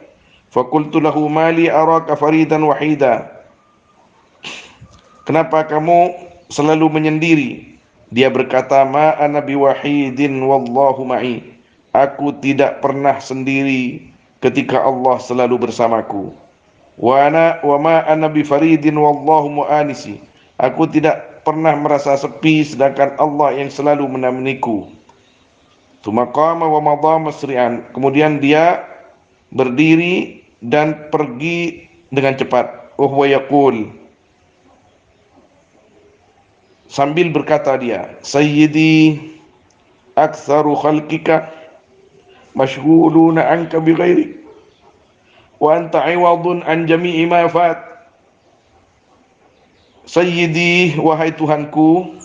Faqultu lahu mali araka faridan wahida, kenapa kamu selalu menyendiri? Dia berkata, ma ana biwahidin wallahu ma'i, aku tidak pernah sendiri ketika Allah selalu bersamaku. Wa ma ana bifaridin wallahu mu'anisi, aku tidak pernah merasa sepi sedangkan Allah yang selalu menemaniku. Tsumma qama wa madha masri'an, kemudian dia berdiri dan pergi dengan cepat. Wa huwa yaqul, sambil berkata dia, sayyidi aktsaru khalqika mashghuluna anka bighairi wa anta iwadun an jami'i ma fat. Sayyidi, wahai Tuhanku,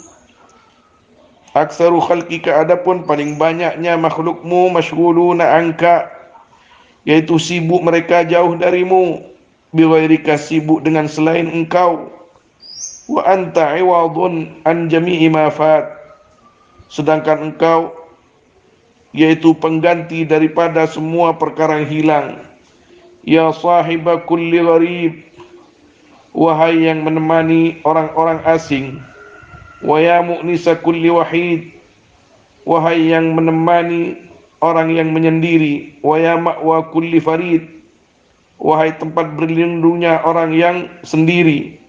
aktsaru khalqika, adapun paling banyaknya makhlukmu, mashghuluna anka, yaitu sibuk mereka jauh darimu, bighairika, sibuk dengan selain engkau, wa anta iwadun an jami'i ma fat, sedangkan engkau yaitu pengganti daripada semua perkara yang hilang. Ya sahiba kulli gharib, wahai yang menemani orang-orang asing. Wa ya mu'nisa kulli wahid, wahai yang menemani orang yang menyendiri. Wa ya ma'wa kulli farid, wahai tempat berlindungnya orang yang sendiri.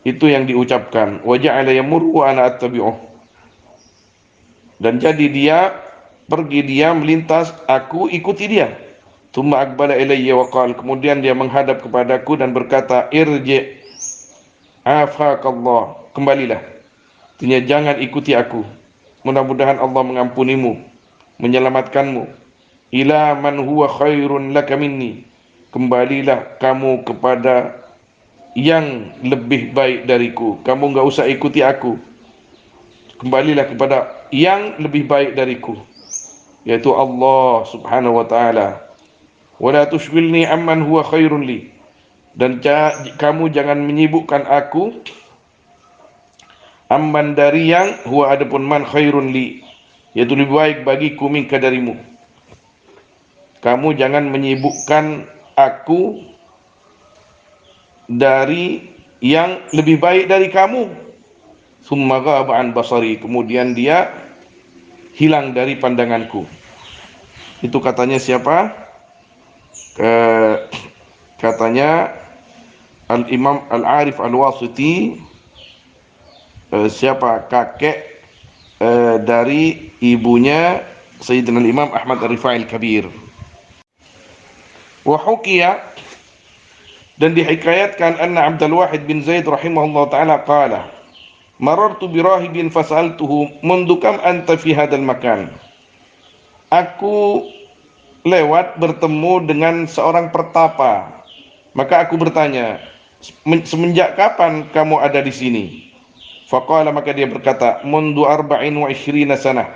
Itu yang diucapkan. Wa ja'ala yamurru wa ana attabi'uh, dan jadi dia pergi, dia melintas, aku ikuti dia. Tsumma aqbala ilayya wa qala, kemudian dia menghadap kepadaku dan berkata, irji afakallah, kembalilah, artinya jangan ikuti aku, mudah-mudahan Allah mengampunimu, menyelamatkanmu. Ila man huwa khairun laka minni, kembalilah kamu kepada yang lebih baik dariku, kamu enggak usah ikuti aku, kembalilah kepada yang lebih baik dariku, yaitu Allah subhanahu wa ta'ala. Wala tushghilni amman huwa khairun li, dan kamu jangan menyibukkan aku, amman dari yang, huwa adapun man khairun li, yaitu lebih baik bagiku, minka darimu. Kamu jangan menyibukkan aku dari yang lebih baik dari kamu. Summa ghaba an basari, kemudian dia hilang dari pandanganku. Itu katanya siapa? Katanya Al-Imam Al-Arif Al-Wasiti, siapa? Kakek dari ibunya Sayyidina Imam Ahmad Ar-Rifai Al-Kabir. Wa hukiya, dan dihikayatkan, anna Abdul Wahid bin Zaid rahimahullah ta'ala qala, marartu birahibin fas'altuhu mundu kam anta fi hadzal makan, aku lewat bertemu dengan seorang pertapa, maka aku bertanya, semenjak kapan kamu ada di sini? Faqala, maka dia berkata, mundu arba'in wa ishrina sanah,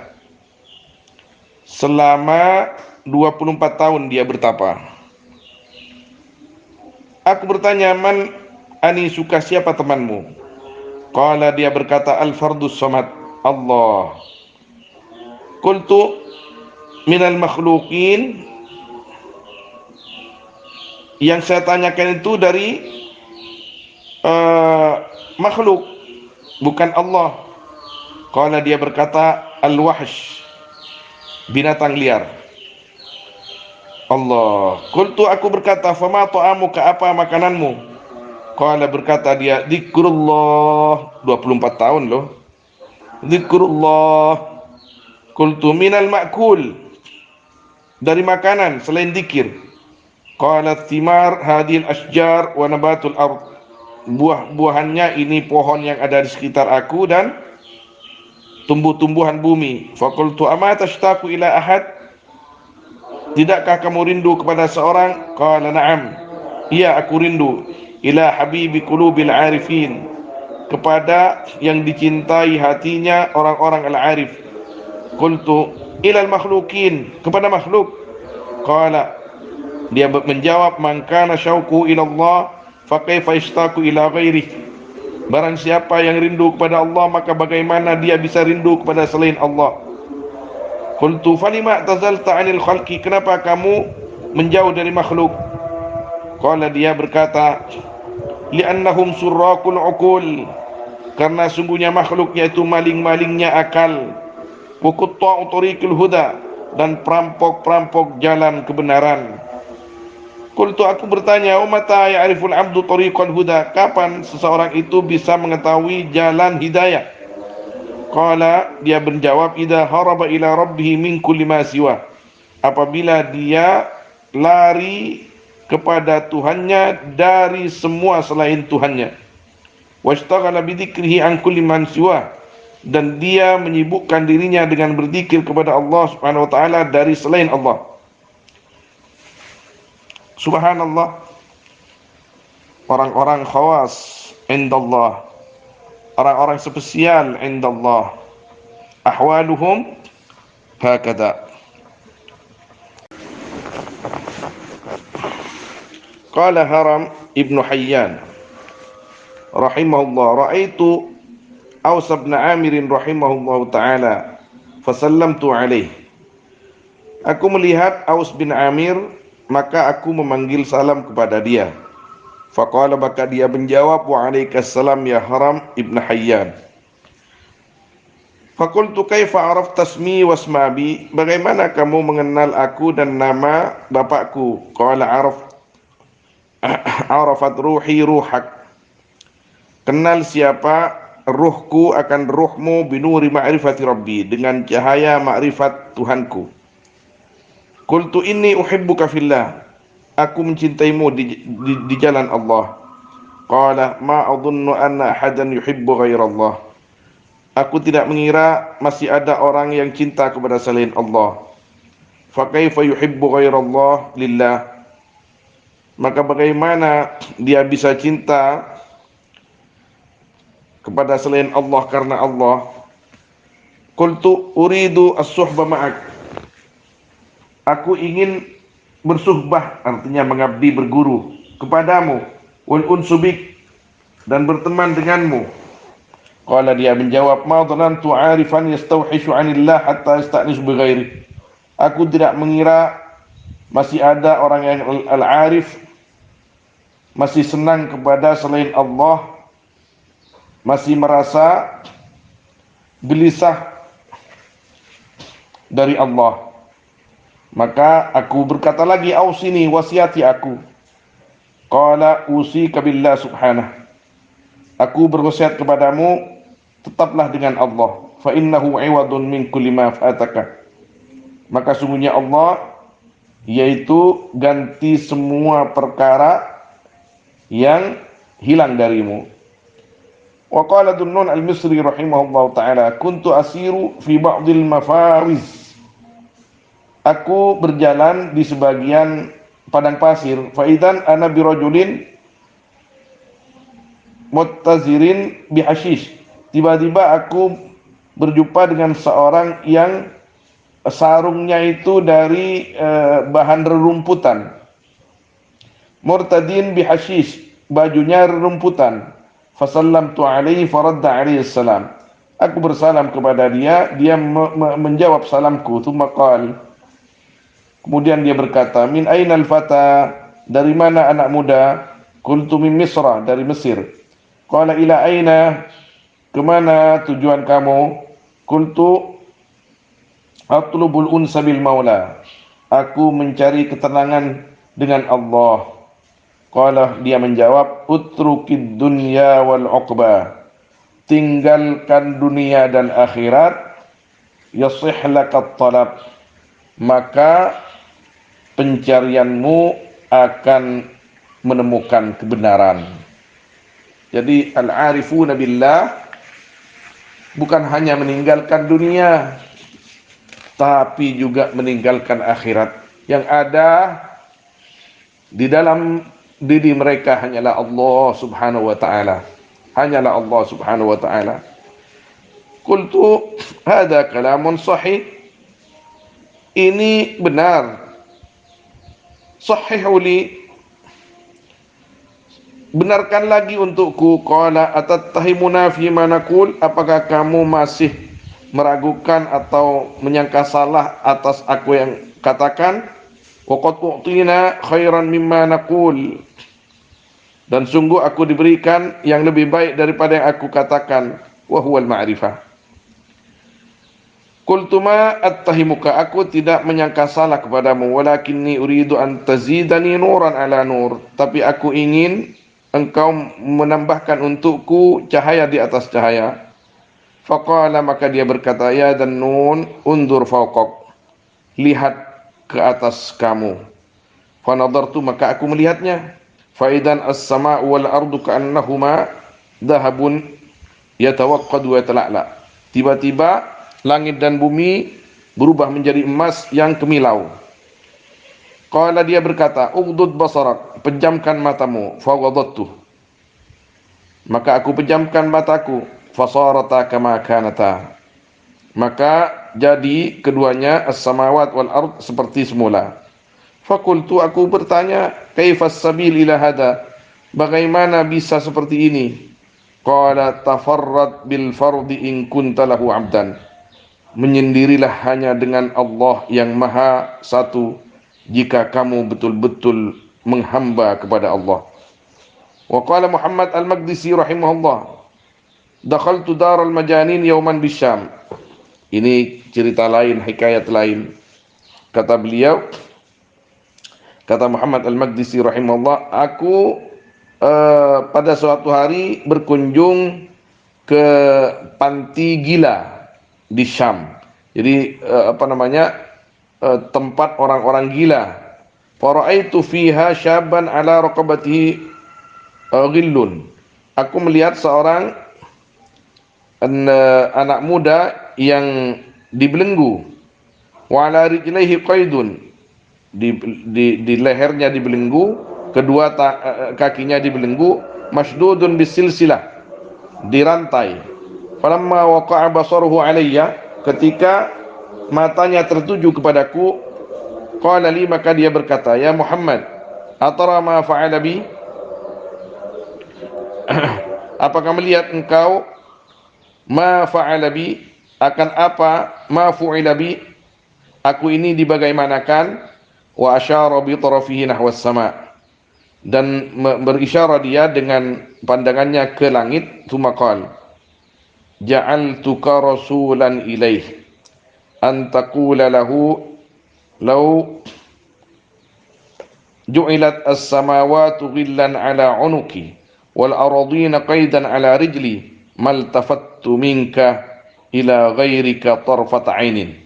selama 24 tahun dia bertapa. Aku bertanya, man ani, suka siapa temanmu? Qala, dia berkata, al-fardus samad, Allah. Qultu minal makhluqin, yang saya tanyakan itu dari makhluk, bukan Allah. Qala, dia berkata, al-wahsh, binatang liar. Allah. Qultu, aku berkata, fama ta'amuka, apa makananmu? Qala, berkata dia, dzikrullah, 24 tahun loh, dzikrullah. Qultu minal ma'kul, dari makanan selain zikir. Qala thimar hadil asjar wa nabatul ard, buah-buahannya ini pohon yang ada di sekitar aku dan tumbuh-tumbuhan bumi. Faqultu ama tashtaqu ila ahad, tidakkah kamu rindu kepada seorang? Qala na'am, iya aku rindu. Ila habibi qulubil arifin, kepada yang dicintai hatinya orang-orang al-arif. Qultu ilal makhlukin, kepada makhluk. Qala, dia menjawab, man kana syauqu ila Allah fa kaifa yashtaqu ila ghairihi. Barang siapa yang rindu kepada Allah, maka bagaimana dia bisa rindu kepada selain Allah. Qultu falima tazalta 'anil khalqi, kenapa kamu menjauh dari makhluk? Qala, dia berkata, li'annahum surraqul uqul, karena sungguhnya makhluk yaitu maling-malingnya akal, wa qutta'u tariqil huda, dan perampok-perampok jalan kebenaran. Qultu, aku bertanya, wa mata ya'riful 'abdu tariqal huda, kapan seseorang itu bisa mengetahui jalan hidayah? Qala, dia menjawab, idza haraba ila rabbih min kulli ma siwa, apabila dia lari kepada Tuhannya dari semua selain Tuhannya. Washtaghala bidzikrihi an kulli man siwa, dan dia menyibukkan dirinya dengan berzikir kepada Allah Subhanahu wa taala dari selain Allah. Subhanallah, orang-orang khawas indallah, orang-orang spesial indallah, ahwaluhum hakada. Qala Haram ibn Hayyan rahimahullah, ra'aitu Aus bin Amir rahimahullah ta'ala fasallamtu alaih. Aku melihat Aus bin Amir, maka aku memanggil salam kepada dia. Faqala, maka dia menjawab, wa alaikassalam ya Haram ibn Hayyan. Faqultu kaifa arafta ismi wasma abi, bagaimana kamu mengenal aku dan nama bapakku? Qala arafat ruhi ruhak, kenal siapa ruhku akan ruhmu, binuri ma'rifati rabbi, dengan cahaya ma'rifat Tuhanku. Qultu inni uhibbuka fillah, aku mencintaimu di jalan Allah. Qala ma adhunnu anna ahadan yuhibbu ghairallah, aku tidak mengira masih ada orang yang cinta kepada selain Allah. Fa kaifa yuhibbu ghairallah lillah, maka bagaimana dia bisa cinta kepada selain Allah karena Allah? Qultu uridu as-suhba ma'ak, aku ingin bersuhbah, artinya mengabdi, berguru kepadamu, wal unsubik, dan berteman denganmu. Qala, dia menjawab, ma dhanantu 'arifan yastawhishu 'anillah hatta yasta'nis bi ghairi, aku tidak mengira masih ada orang yang al-arif, masih senang kepada selain Allah, masih merasa gelisah dari Allah. Maka aku berkata lagi, ausini, wasiati aku. Qala usika billah subhanahu, aku berwasiat kepadamu, tetaplah dengan Allah. Fa innahu 'iwadun min kulli ma fataka, maka sungguhnya Allah yaitu ganti semua perkara yang hilang darimu. Wa qala Dunnun al-Misri rahimahullah ta'ala, kuntu asiru fi ba'dil mafawiz, aku berjalan di sebagian padang pasir, faidan ana birajulin muttazirin bihashish, tiba-tiba aku berjumpa dengan seorang yang sarungnya itu dari bahan rerumputan, murtadin bihashish, bajunya rerumputan. Fasallamtu alaihi faradda alaihi salam, aku bersalam kepada dia, dia menjawab salamku. Tsumma qala, kemudian dia berkata, min ainal fata, dari mana anak muda? Qultu min Misra, dari Mesir. Qala ila aina, kemana tujuan kamu? Qultu atlubul unsa bil maula, aku mencari ketenangan dengan Allah. Qala, dia menjawab, utrukid dunya wal uqba, tinggalkan dunia dan akhirat, yasih lakat talab, maka pencarianmu akan menemukan kebenaran. Jadi al-arifuna billah bukan hanya meninggalkan dunia, tapi juga meninggalkan akhirat. Yang ada di dalam diri mereka hanyalah Allah subhanahu wa ta'ala. hanyalah Allah Subhanahu wa taala. Qultu hadza kalamun sahih, ini benar, sahihhu li, benarkan lagi untukku. Qala atattahimuna fi ma naqul, apakah kamu masih meragukan atau menyangka salah atas aku yang katakan? Wa qad u'tina khairan mimma naqul, dan sungguh aku diberikan yang lebih baik daripada yang aku katakan, wa huwal ma'rifah. Qultu ma attahimuka, aku tidak menyangka salah kepadamu, walakinni uridu an tazidani nuran ala nur, tapi aku ingin engkau menambahkan untukku cahaya di atas cahaya. Faqala, maka dia berkata, ya Dhannun, undur fawqak, lihat ke atas kamu. Fanadartu, maka aku melihatnya. Faidan as-sama'u wal ardu ka'annahuma dhahabun yatawaqqadu wa yatala'la. Tiba-tiba langit dan bumi berubah menjadi emas yang kemilau. Qala, dia berkata, ughdud basarak, pejamkan matamu. Faghadadtu, maka aku pejamkan mataku. Fasarata kama kanata, maka jadi keduanya as-samawat wal ard seperti semula. Fakultu, aku bertanya, kaifas sabil ila hada, bagaimana bisa seperti ini? Qala tafarrad bil fardi in kunta lahu abdan, menyendirilah hanya dengan Allah yang maha satu jika kamu betul-betul menghamba kepada Allah. Wa qala Muhammad al-Maqdisi rahimahullah, dakhaltu daral majanin yawman bisyam. Ini cerita lain, hikayat lain. Kata beliau, kata Muhammad al-Maqdisi rahimahullah, aku pada suatu hari berkunjung ke panti gila di Syam. Jadi tempat orang-orang gila. Fara'aitu fiha syaban ala raqabatihi ghillun. Aku melihat seorang anak muda yang dibelenggu. Wa ala rijlaihi qaidun, di lehernya dibelenggu, kedua kakinya dibelenggu. Mashdudun bisilsilah, dirantai. Falamma waqa'a basaruhu alayya, ketika matanya tertuju kepadaku, qala li, maka dia berkata, ya Muhammad, atara ma fa'ala bi, apakah melihat engkau ma fa'ala bi, akan apa ma fu'ila bi, aku ini dibagaimanakan. Wa asyara bi tarafihi nahwas sama, dan berisyarah dia dengan pandangannya ke langit. Tsumma qala, ja'altuka rasulan ilaih an taqula lahu law ju'ilat as-samawati ghillan ala unuki wal aradina qaidan ala rijli maltafattu minka ila ghairika tarfat ainin.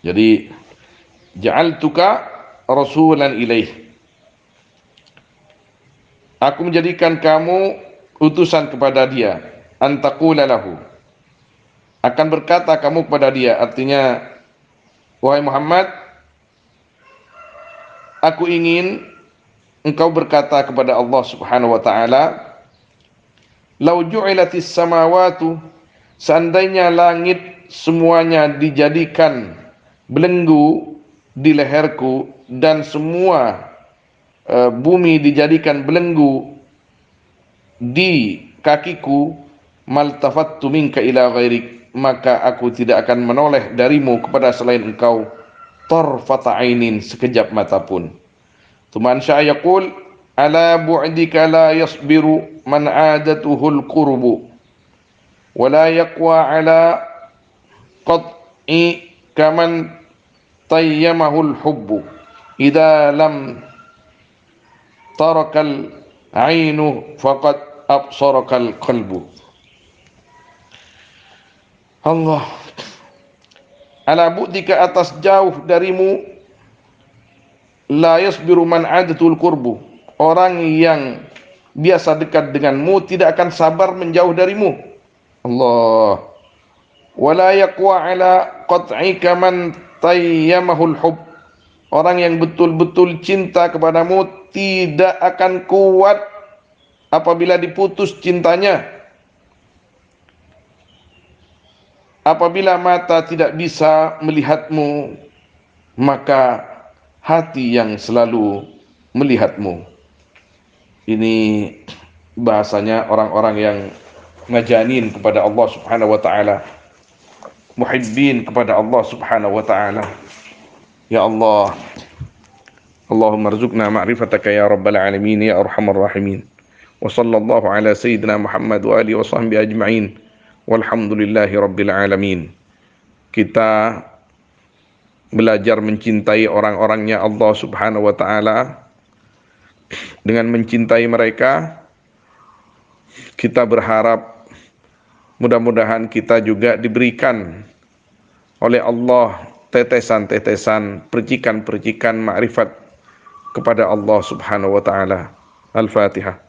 Jadi ja'altuka rasulan ilaih, aku menjadikan kamu utusan kepada dia. Antaqula lahu, akan berkata kamu kepada dia, artinya, wahai Muhammad, aku ingin engkau berkata kepada Allah Subhanahu wa taala, lau ju'ilatis samawatu, seandainya langit semuanya dijadikan belenggu di leherku, dan semua bumi dijadikan belenggu di kakiku, maltafattu minka ila ghairik, maka aku tidak akan menoleh darimu kepada selain engkau, tarfata ainin, sekejap mata pun. Tuman syaa yaqul, ala bu'dika la yasbiru man adatuhul qurbu wa la yaqwa ala qat'i kaman tayyamahul hubbu idza lam tarakal ainu faqad absarakal qalbu. Allah, ala bu'dika, atas jauh darimu, la yasbiru man adatul qurbu, orang yang biasa dekat denganmu tidak akan sabar menjauh darimu. Allah, wala yaqwa ala qat'ika man tayyamahul hub, orang yang betul-betul cinta kepadamu tidak akan kuat apabila diputus cintanya, apabila mata tidak bisa melihatmu, maka hati yang selalu melihatmu. Ini bahasanya orang-orang yang majanin kepada Allah Subhanahu wa taala, muhibbin kepada Allah Subhanahu wa taala. Ya Allah, Allahumma rzuqna ma'rifataka ya rabbal alamin ya arhamar rahimin. Wa sallallahu ala sayyidina Muhammad wa alihi wa sahbihi ajma'in. Walhamdulillahi rabbil alamin. Kita belajar mencintai orang-orangnya Allah Subhanahu wa taala. Dengan mencintai mereka, kita berharap mudah-mudahan kita juga diberikan oleh Allah tetesan-tetesan, percikan-percikan makrifat kepada Allah Subhanahu wa taala. Al-Fatihah.